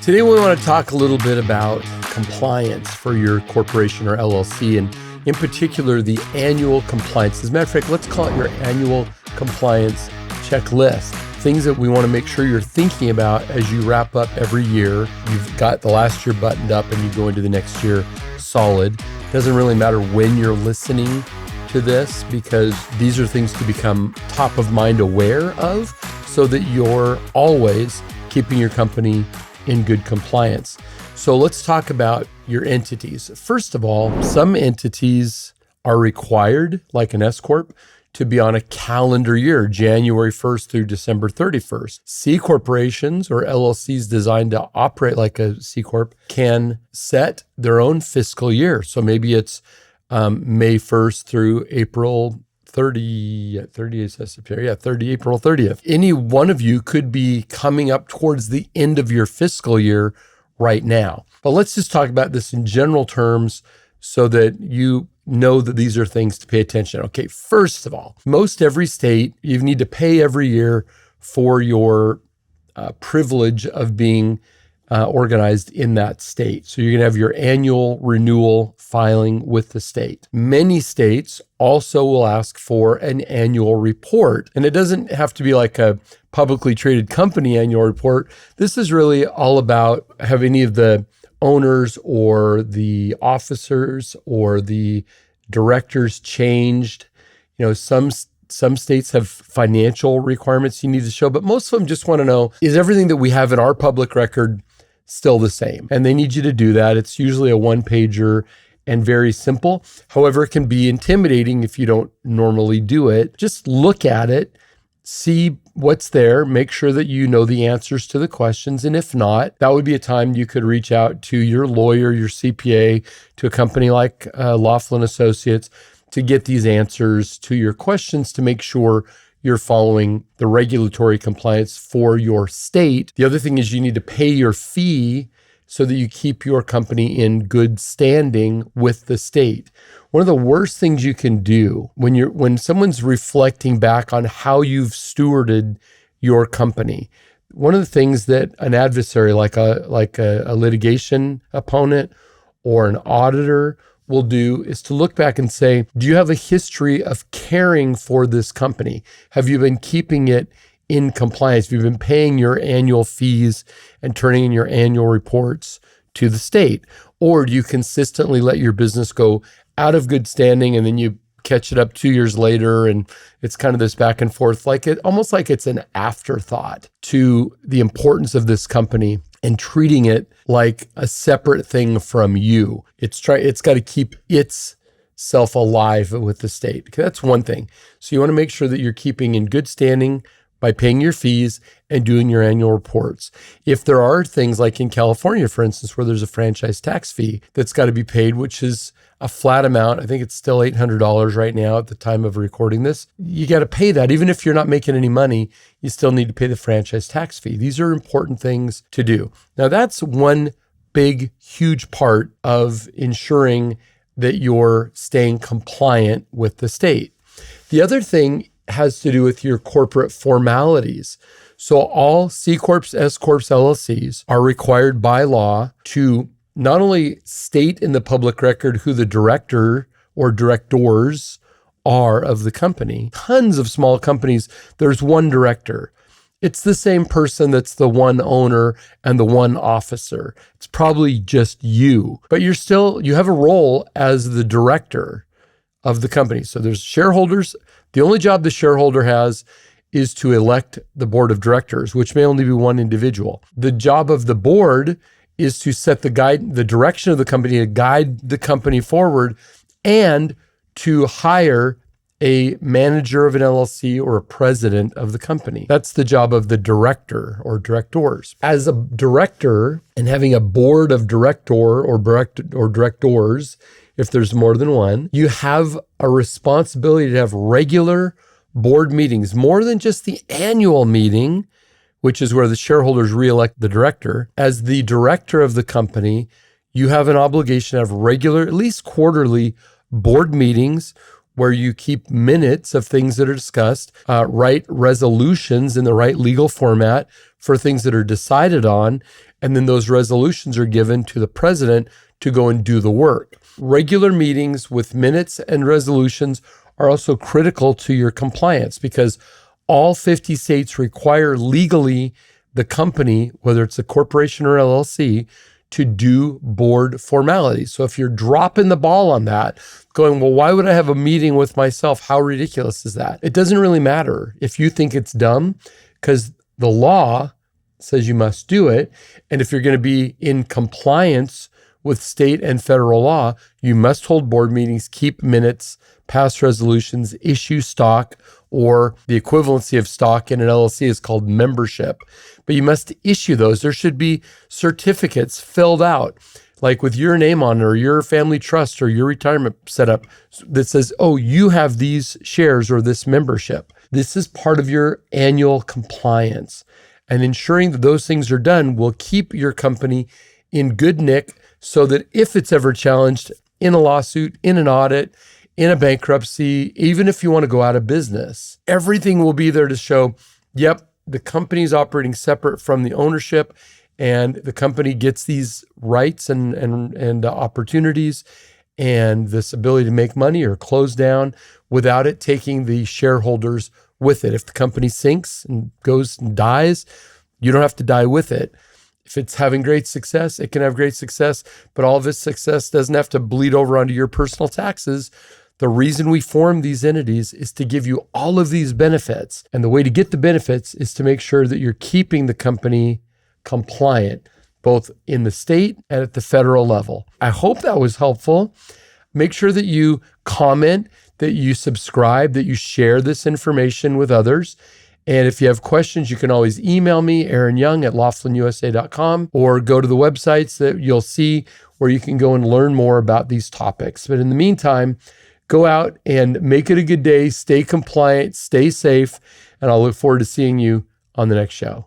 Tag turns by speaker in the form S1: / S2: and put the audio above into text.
S1: Today we want to talk a little bit about compliance for your corporation or LLC, and in particular, the annual compliance. As a matter of fact, let's call it your annual compliance checklist. Things that we want to make sure you're thinking about as you wrap up every year. You've got the last year buttoned up and you go into the next year solid. Doesn't really matter when you're listening to this, because these are things to become top of mind aware of so that you're always keeping your company in good compliance. So let's talk about your entities. First of all, some entities are required, like an S Corp, to be on a calendar year, January 1st through December 31st. C corporations or LLCs designed to operate like a C Corp can set their own fiscal year. So maybe it's May 1st through April 30th. April 30th. Any one of you could be coming up towards the end of your fiscal year right now. But let's just talk about this in general terms so that you know that these are things to pay attention. Okay, first of all, most every state, you need to pay every year for your privilege of being organized in that state. So you're going to have your annual renewal filing with the state. Many states also will ask for an annual report. And it doesn't have to be like a publicly traded company annual report. This is really all about have any of the owners or the officers or the directors changed. You know, some states have financial requirements you need to show, but most of them just want to know, is everything that we have in our public record still the same? And they need you to do that. It's usually a one-pager and very simple. However, it can be intimidating if you don't normally do it. Just look at it, see what's there, make sure that you know the answers to the questions. And if not, that would be a time you could reach out to your lawyer, your CPA, to a company like Laughlin Associates to get these answers to your questions to make sure you're following the regulatory compliance for your state. The other thing is you need to pay your fee so that you keep your company in good standing with the state. One of the worst things you can do when someone's reflecting back on how you've stewarded your company, one of the things that an adversary like a litigation opponent or an auditor will do is to look back and say, do you have a history of caring for this company? Have you been keeping it in compliance? Have you been paying your annual fees and turning in your annual reports to the state? Or do you consistently let your business go out of good standing and then you catch it up 2 years later and it's kind of this back and forth, almost like it's an afterthought to the importance of this company and treating it like a separate thing from you. It's got to keep itself alive with the state. That's one thing. So you want to make sure that you're keeping in good standing by paying your fees and doing your annual reports. If there are things like in California, for instance, where there's a franchise tax fee that's got to be paid, which is a flat amount, I think it's still $800 right now at the time of recording this, you got to pay that. Even if you're not making any money, you still need to pay the franchise tax fee. These are important things to do. Now, that's one big, huge part of ensuring that you're staying compliant with the state. The other thing has to do with your corporate formalities. So all C Corps, S Corps, LLCs are required by law to not only state in the public record who the director or directors are of the company. Tons of small companies, there's one director. It's the same person that's the one owner and the one officer. It's probably just you, but you have a role as the director of the company. So there's shareholders. The only job the shareholder has is to elect the board of directors, which may only be one individual. The job of the board is to set the direction of the company, to guide the company forward, and to hire a manager of an LLC or a president of the company. That's the job of the director or directors. As a director and having a board of directors, if there's more than one, you have a responsibility to have regular board meetings, more than just the annual meeting, which is where the shareholders reelect the director. As the director of the company, you have an obligation to have regular, at least quarterly board meetings where you keep minutes of things that are discussed, write resolutions in the right legal format for things that are decided on, And then those resolutions are given to the president to go and do the work. Regular meetings with minutes and resolutions are also critical to your compliance because all 50 states require legally the company, whether it's a corporation or LLC, to do board formalities. So if you're dropping the ball on that, going, well, why would I have a meeting with myself? How ridiculous is that? It doesn't really matter if you think it's dumb because the law says you must do it. And if you're going to be in compliance with state and federal law, you must hold board meetings, keep minutes, pass resolutions, issue stock, or the equivalency of stock in an LLC is called membership. But you must issue those. There should be certificates filled out, like with your name on it, or your family trust, or your retirement setup that says, oh, you have these shares or this membership. This is part of your annual compliance. And ensuring that those things are done will keep your company in good nick so that if it's ever challenged in a lawsuit, in an audit, in a bankruptcy, even if you want to go out of business, everything will be there to show, yep, the company is operating separate from the ownership and the company gets these rights and opportunities and this ability to make money or close down without it taking the shareholders with it. If the company sinks and goes and dies, you don't have to die with it. If it's having great success, it can have great success, but all of its success doesn't have to bleed over onto your personal taxes. The reason we form these entities is to give you all of these benefits. And the way to get the benefits is to make sure that you're keeping the company compliant, both in the state and at the federal level. I hope that was helpful. Make sure that you comment, that you subscribe, that you share this information with others. And if you have questions, you can always email me, Aaron Young at laughlin.usa.com, or go to the websites that you'll see where you can go and learn more about these topics. But in the meantime, go out and make it a good day, stay compliant, stay safe, and I'll look forward to seeing you on the next show.